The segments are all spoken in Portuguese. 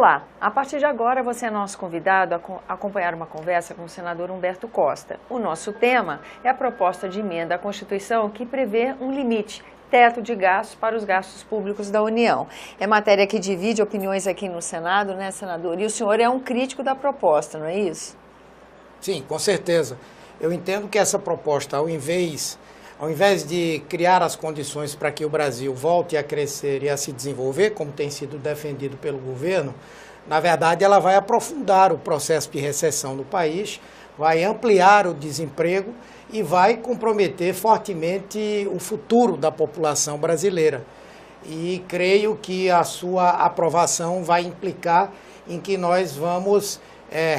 Olá, a partir de agora você é nosso convidado a acompanhar uma conversa com o senador Humberto Costa. O nosso tema é a proposta de emenda à Constituição que prevê um limite, teto de gastos para os gastos públicos da União. É matéria que divide opiniões aqui no Senado, né, senador? E o senhor é um crítico da proposta, não é isso? Sim, com certeza. Eu entendo que essa proposta, ao invés de criar as condições para que o Brasil volte a crescer e a se desenvolver, como tem sido defendido pelo governo, na verdade ela vai aprofundar o processo de recessão no país, vai ampliar o desemprego e vai comprometer fortemente o futuro da população brasileira. E creio que a sua aprovação vai implicar em que nós vamos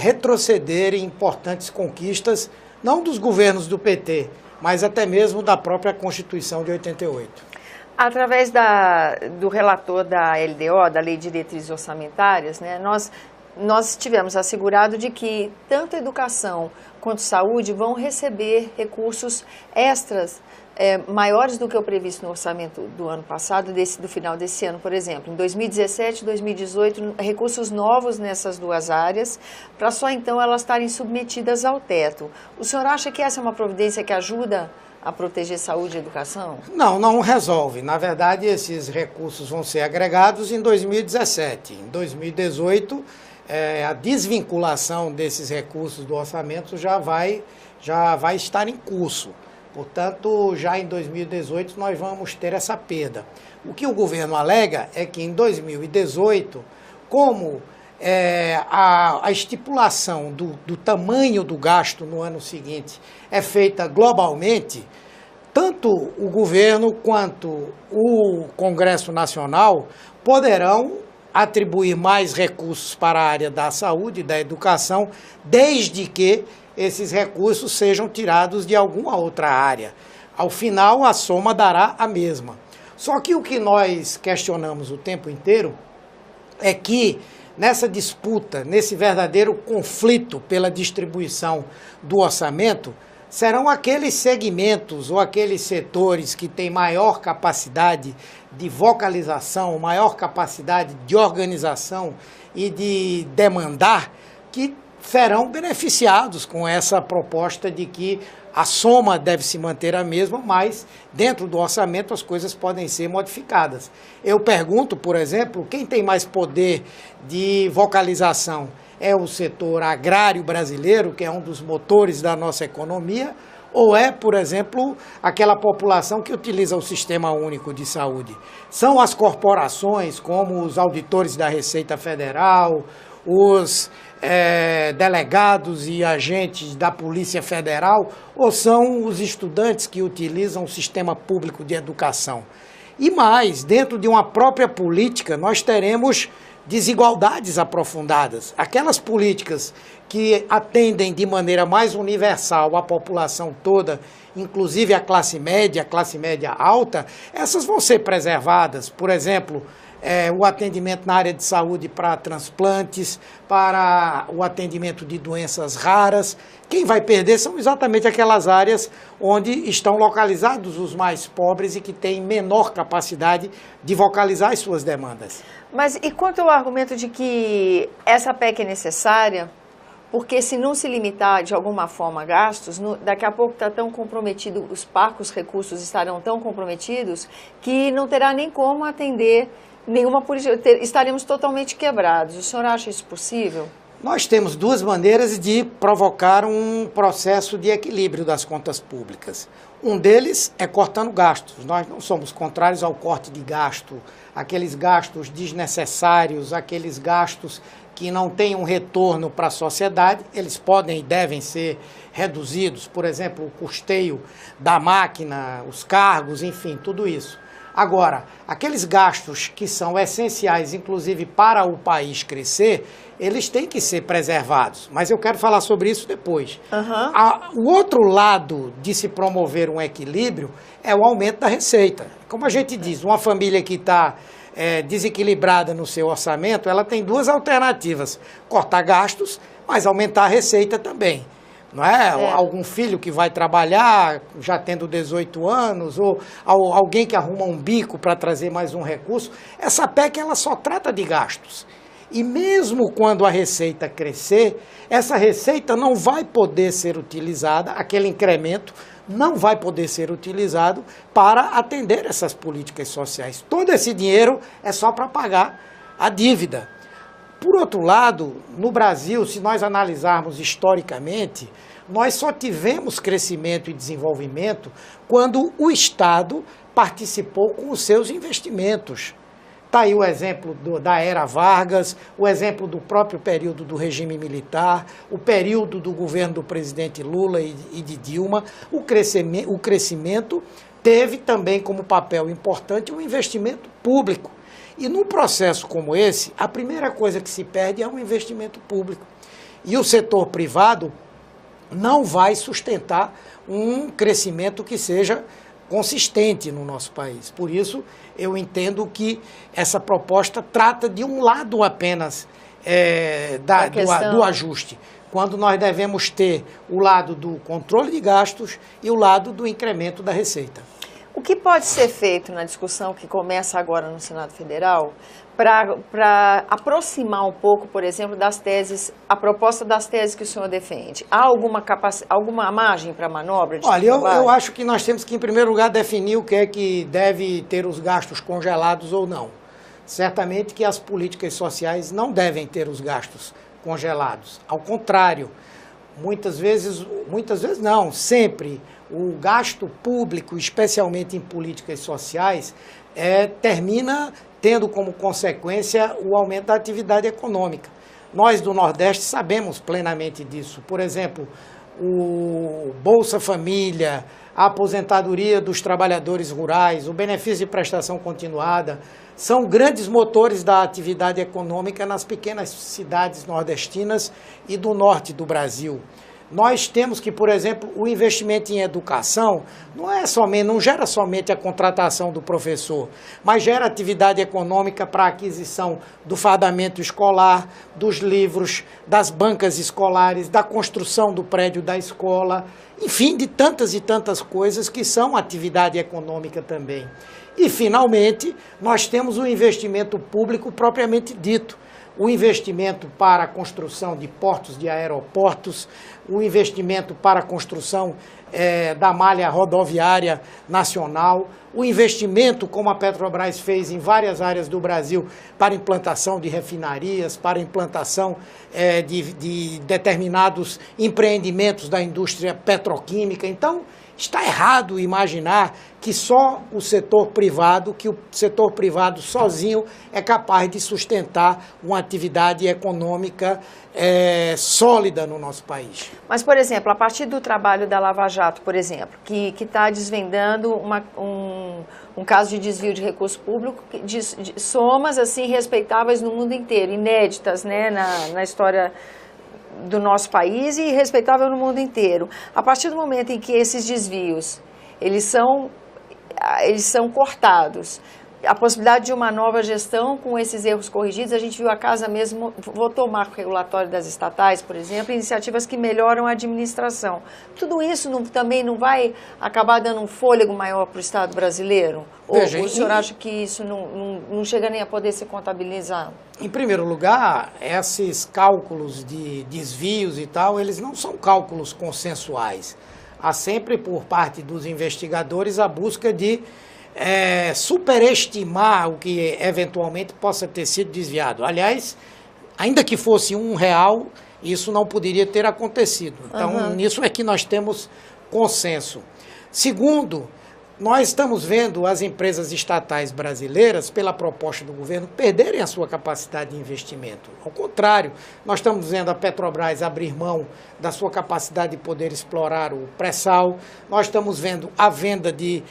retroceder em importantes conquistas, não dos governos do PT, mas até mesmo da própria Constituição de 88. Através do relator da LDO, da Lei de Diretrizes Orçamentárias, né, nós tivemos assegurado de que tanto educação quanto saúde vão receber recursos extras maiores do que o previsto no orçamento do ano passado, do final desse ano, por exemplo. Em 2017 e 2018, recursos novos nessas duas áreas, para só então elas estarem submetidas ao teto. O senhor acha que essa é uma providência que ajuda a proteger saúde e educação? Não, não resolve. Na verdade, esses recursos vão ser agregados em 2017. Em 2018, a desvinculação desses recursos do orçamento já vai estar em curso. Portanto, já em 2018 nós vamos ter essa perda. O que o governo alega é que em 2018, como a estipulação do tamanho do gasto no ano seguinte é feita globalmente, tanto o governo quanto o Congresso Nacional poderão atribuir mais recursos para a área da saúde e da educação, desde que esses recursos sejam tirados de alguma outra área. Ao final, a soma dará a mesma. Só que o que nós questionamos o tempo inteiro é que nessa disputa, nesse verdadeiro conflito pela distribuição do orçamento, serão aqueles segmentos ou aqueles setores que têm maior capacidade de vocalização, maior capacidade de organização e de demandar, que serão beneficiados com essa proposta de que a soma deve se manter a mesma, mas dentro do orçamento as coisas podem ser modificadas. Eu pergunto, por exemplo, quem tem mais poder de vocalização? É o setor agrário brasileiro, que é um dos motores da nossa economia, ou é, por exemplo, aquela população que utiliza o Sistema Único de Saúde? São as corporações, como os auditores da Receita Federal, os delegados e agentes da Polícia Federal, ou são os estudantes que utilizam o sistema público de educação? E mais, dentro de uma própria política, nós teremos desigualdades aprofundadas. Aquelas políticas que atendem de maneira mais universal a população toda, inclusive a classe média alta, essas vão ser preservadas. Por exemplo, o atendimento na área de saúde para transplantes, para o atendimento de doenças raras. Quem vai perder são exatamente aquelas áreas onde estão localizados os mais pobres e que têm menor capacidade de vocalizar as suas demandas. Mas e quanto ao argumento de que essa PEC é necessária, porque se não se limitar de alguma forma a gastos, daqui a pouco está tão comprometido, os parcos recursos estarão tão comprometidos que não terá nem como atender nenhuma política, estaremos totalmente quebrados. O senhor acha isso possível? Nós temos duas maneiras de provocar um processo de equilíbrio das contas públicas. Um deles é cortando gastos. Nós não somos contrários ao corte de gasto, aqueles gastos desnecessários, aqueles gastos que não têm um retorno para a sociedade, eles podem e devem ser reduzidos. Por exemplo, o custeio da máquina, os cargos, enfim, tudo isso. Agora, aqueles gastos que são essenciais, inclusive para o país crescer, eles têm que ser preservados. Mas eu quero falar sobre isso depois. O outro lado de se promover um equilíbrio é o aumento da receita. Como a gente diz, uma família que está desequilibrada no seu orçamento, ela tem duas alternativas: cortar gastos, mas aumentar a receita também. Não é? Algum filho que vai trabalhar já tendo 18 anos, ou alguém que arruma um bico para trazer mais um recurso. Essa PEC ela só trata de gastos. E mesmo quando a receita crescer, essa receita não vai poder ser utilizada, aquele incremento não vai poder ser utilizado para atender essas políticas sociais. Todo esse dinheiro é só para pagar a dívida. Por outro lado, no Brasil, se nós analisarmos historicamente, nós só tivemos crescimento e desenvolvimento quando o Estado participou com os seus investimentos. Está aí o exemplo da era Vargas, o exemplo do próprio período do regime militar, o período do governo do presidente Lula e de Dilma. O crescimento teve também como papel importante o investimento público. E num processo como esse, a primeira coisa que se perde é o investimento público. E o setor privado não vai sustentar um crescimento que seja consistente no nosso país. Por isso, eu entendo que essa proposta trata de um lado apenas do ajuste, quando nós devemos ter o lado do controle de gastos e o lado do incremento da receita. O que pode ser feito na discussão que começa agora no Senado Federal para aproximar um pouco, por exemplo, das teses, a proposta das teses que o senhor defende? Há alguma margem para manobra? Olha, eu acho que nós temos que, em primeiro lugar, definir o que é que deve ter os gastos congelados ou não. Certamente que as políticas sociais não devem ter os gastos congelados. Ao contrário, muitas vezes não, sempre o gasto público, especialmente em políticas sociais, termina tendo como consequência o aumento da atividade econômica. Nós do Nordeste sabemos plenamente disso. Por exemplo, o Bolsa Família, a aposentadoria dos trabalhadores rurais, o benefício de prestação continuada, são grandes motores da atividade econômica nas pequenas cidades nordestinas e do norte do Brasil. Nós temos que, por exemplo, o investimento em educação não gera somente a contratação do professor, mas gera atividade econômica para a aquisição do fardamento escolar, dos livros, das bancas escolares, da construção do prédio da escola, enfim, de tantas e tantas coisas que são atividade econômica também. E, finalmente, nós temos o investimento público propriamente dito. O investimento para a construção de portos, de aeroportos, o investimento para a construção da malha rodoviária nacional, o investimento, como a Petrobras fez em várias áreas do Brasil, para implantação de refinarias, para implantação de determinados empreendimentos da indústria petroquímica. Então, está errado imaginar que só o setor privado sozinho é capaz de sustentar uma atividade econômica sólida no nosso país. Mas, por exemplo, a partir do trabalho da Lava Jato, por exemplo, que está desvendando um caso de desvio de recurso público, de somas assim respeitáveis no mundo inteiro, inéditas, né, na história do nosso país e respeitável no mundo inteiro. A partir do momento em que esses desvios eles são cortados, a possibilidade de uma nova gestão com esses erros corrigidos, a gente viu a Casa mesmo votou o marco regulatório das estatais, por exemplo, iniciativas que melhoram a administração. Tudo isso também não vai acabar dando um fôlego maior para o Estado brasileiro? Veja, ou o senhor acha que isso não chega nem a poder ser contabilizado? Em primeiro lugar, esses cálculos de desvios e tal, eles não são cálculos consensuais. Há sempre, por parte dos investigadores, a busca de superestimar o que eventualmente possa ter sido desviado. Aliás, ainda que fosse R$1, isso não poderia ter acontecido. Então, nisso é que nós temos consenso. Segundo, nós estamos vendo as empresas estatais brasileiras, pela proposta do governo, perderem a sua capacidade de investimento. Ao contrário, nós estamos vendo a Petrobras abrir mão da sua capacidade de poder explorar o pré-sal, nós estamos vendo a venda de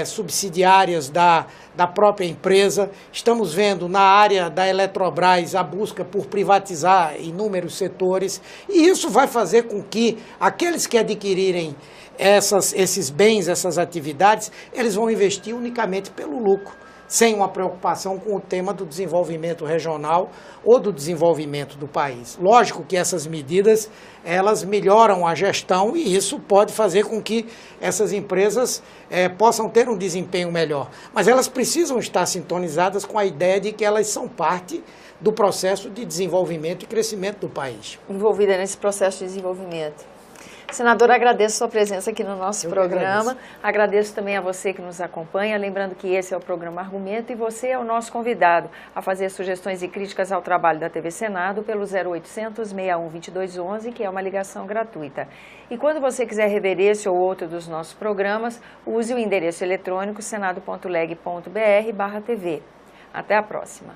subsidiárias da própria empresa, estamos vendo na área da Eletrobras a busca por privatizar inúmeros setores, e isso vai fazer com que aqueles que adquirirem esses bens, essas atividades, eles vão investir unicamente pelo lucro. sem uma preocupação com o tema do desenvolvimento regional ou do desenvolvimento do país. Lógico que essas medidas, elas melhoram a gestão e isso pode fazer com que essas empresas possam ter um desempenho melhor. Mas elas precisam estar sintonizadas com a ideia de que elas são parte do processo de desenvolvimento e crescimento do país. Envolvida nesse processo de desenvolvimento. Senador, agradeço sua presença aqui no nosso programa. Agradeço também a você que nos acompanha. Lembrando que esse é o programa Argumento e você é o nosso convidado a fazer sugestões e críticas ao trabalho da TV Senado pelo 0800 61 2211, que é uma ligação gratuita. E quando você quiser rever esse ou outro dos nossos programas, use o endereço eletrônico senado.leg.br/TV. Até a próxima.